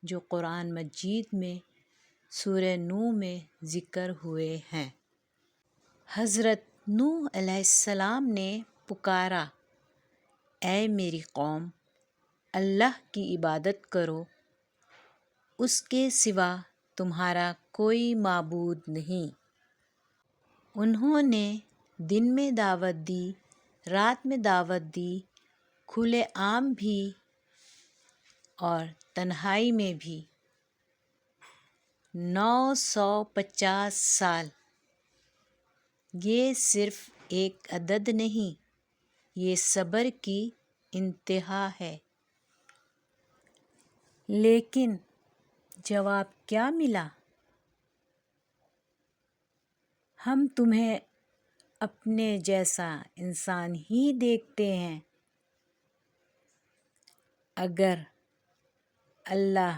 جو قرآن مجید میں سورہ نوح میں ذکر ہوئے ہیں۔ حضرت نوح علیہ السلام نے پکارا، اے میری قوم، اللہ کی عبادت کرو، اس کے سوا تمہارا کوئی معبود نہیں۔ انہوں نے دن میں دعوت دی، رات میں دعوت دی، کھلے عام بھی اور تنہائی میں بھی۔ 950 سال، یہ صرف ایک عدد نہیں، یہ صبر کی انتہا ہے۔ لیکن جواب کیا ملا؟ ہم تمہیں اپنے جیسا انسان ہی دیکھتے ہیں۔ اگر اللہ